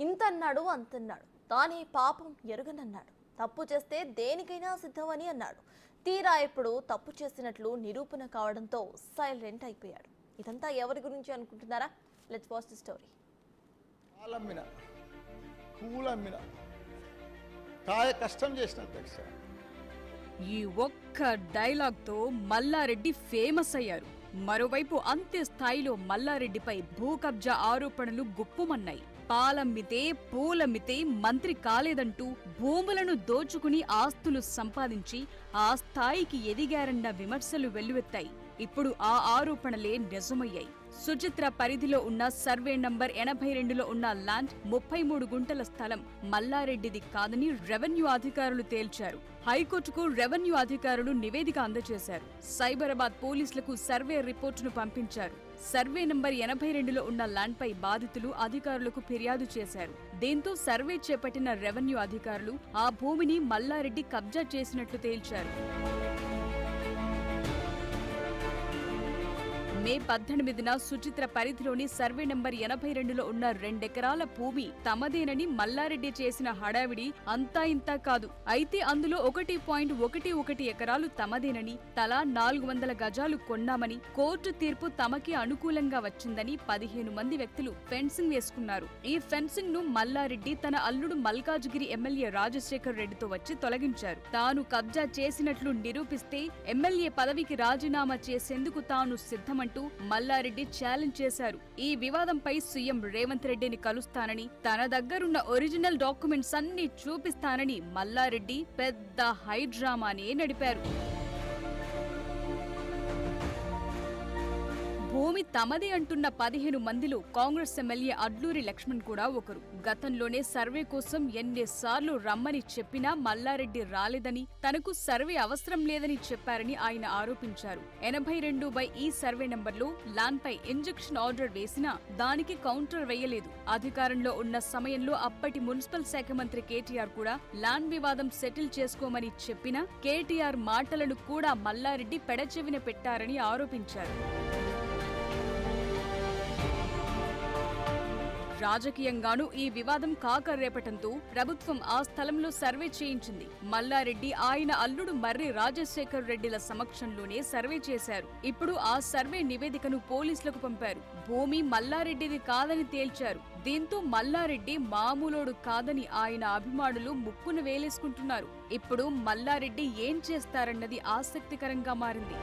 ఇంతన్నాడు అంతన్నాడు, తానే పాపం ఎరుగనన్నాడు, తప్పు చేస్తే దేనికైనా సిద్ధమని అన్నాడు. తీరా ఇప్పుడు తప్పు చేసినట్లు నిరూపణ కావడంతో సైలెంట్ అయిపోయాడు. ఇదంతా ఎవరి గురించి అనుకుంటున్నారా? Let's watch the story. పాలమ్మిన పూలమ్మిన కాయ కష్టం చేసిన అధ్యక్ష. ఈ ఒక్క డైలాగ్తో మల్లారెడ్డి ఫేమస్ అయ్యారు. మరోవైపు అంతే స్థాయిలో మల్లారెడ్డిపై భూ కబ్జా ఆరోపణలు గుప్పుమన్నాయి. పాలమ్మితే పూలమ్మితే మంత్రి కాలేదంటూ భూములను దోచుకుని ఆస్తులు సంపాదించి ఆ స్థాయికి ఎదిగారన్న విమర్శలు వెల్లువెత్తాయి. ఇప్పుడు ఆ ఆరోపణలే నిజమయ్యాయి. సుచిత్ర పరిధిలో ఉన్న సర్వే నంబర్ 82లో ఉన్న ల్యాండ్ 33 గుంటల స్థలం మల్లారెడ్డిది కాదని రెవెన్యూ అధికారులు తేల్చారు. హైకోర్టుకు రెవెన్యూ అధికారులు నివేదిక అందజేశారు. సైబరాబాద్ పోలీసులకు సర్వే రిపోర్టును పంపించారు. సర్వే నంబర్ 82లో ఉన్న ల్యాండ్పై బాధితులు అధికారులకు ఫిర్యాదు చేశారు. దీంతో సర్వే చేపట్టిన రెవెన్యూ అధికారులు ఆ భూమిని మల్లారెడ్డి కబ్జా చేసినట్లు తేల్చారు. మే 18న సుచిత్ర పరిధిలోని సర్వే నంబర్ 82లో ఉన్న 2 ఎకరాల భూమి తమదేనని మల్లారెడ్డి చేసిన హడావిడి అంతా ఇంతా కాదు. అయితే అందులో 1.11 ఎకరాలు తమదేనని, తలా 400 గజాలు కొన్నామని, కోర్టు తీర్పు తమకి అనుకూలంగా వచ్చిందని 15 మంది వ్యక్తులు ఫెన్సింగ్ వేసుకున్నారు. ఈ ఫెన్సింగ్ ను మల్లారెడ్డి తన అల్లుడు మల్కాజ్గిరి ఎమ్మెల్యే రాజశేఖర్ రెడ్డితో వచ్చి తొలగించారు. తాను కబ్జా చేసినట్లు నిరూపిస్తే ఎమ్మెల్యే పదవికి రాజీనామా చేసేందుకు తాను సిద్ధమంటూ మల్లారెడ్డి ఛాలెంజ్ చేశారు. ఈ వివాదంపై సీఎం రేవంత్ రెడ్డిని కలుస్తానని, తన దగ్గరున్న ఒరిజినల్ డాక్యుమెంట్స్ అన్ని చూపిస్తానని మల్లారెడ్డి పెద్ద హైడ్రామానే నడిపారు. భూమి తమదే అంటున్న 15 మందిలో కాంగ్రెస్ ఎమ్మెల్యే అడ్లూరి లక్ష్మణ్ కూడా ఒకరు. గతంలోనే సర్వే కోసం ఎన్నిసార్లు రమ్మని చెప్పినా మల్లారెడ్డి రాలేదని, తనకు సర్వే అవసరం లేదని చెప్పారని ఆయన ఆరోపించారు. 82/E సర్వే నంబర్లో ల్యాండ్ పై ఇంజెక్షన్ ఆర్డర్ వేసినా దానికి కౌంటర్ వేయలేదు. అధికారంలో ఉన్న సమయంలో అప్పటి మున్సిపల్ శాఖ మంత్రి కేటీఆర్ కూడా ల్యాండ్ వివాదం సెటిల్ చేసుకోమని చెప్పినా కేటీఆర్ మాటలను కూడా మల్లారెడ్డి పెడచెవిన పెట్టారని ఆరోపించారు. రాజకీయంగానూ ఈ వివాదం కాకరేపటంతో ప్రభుత్వం ఆ స్థలంలో సర్వే చేయించింది. మల్లారెడ్డి ఆయన అల్లుడు మర్రి రాజశేఖర్ రెడ్డిల సమక్షంలోనే సర్వే చేశారు. ఇప్పుడు ఆ సర్వే నివేదికను పోలీసులకు పంపారు. భూమి మల్లారెడ్డిది కాదని తేల్చారు. దీంతో మల్లారెడ్డి మామూలోడు కాదని ఆయన అభిమానులు ముక్కును వేలేసుకుంటున్నారు. ఇప్పుడు మల్లారెడ్డి ఏం చేస్తారన్నది ఆసక్తికరంగా మారింది.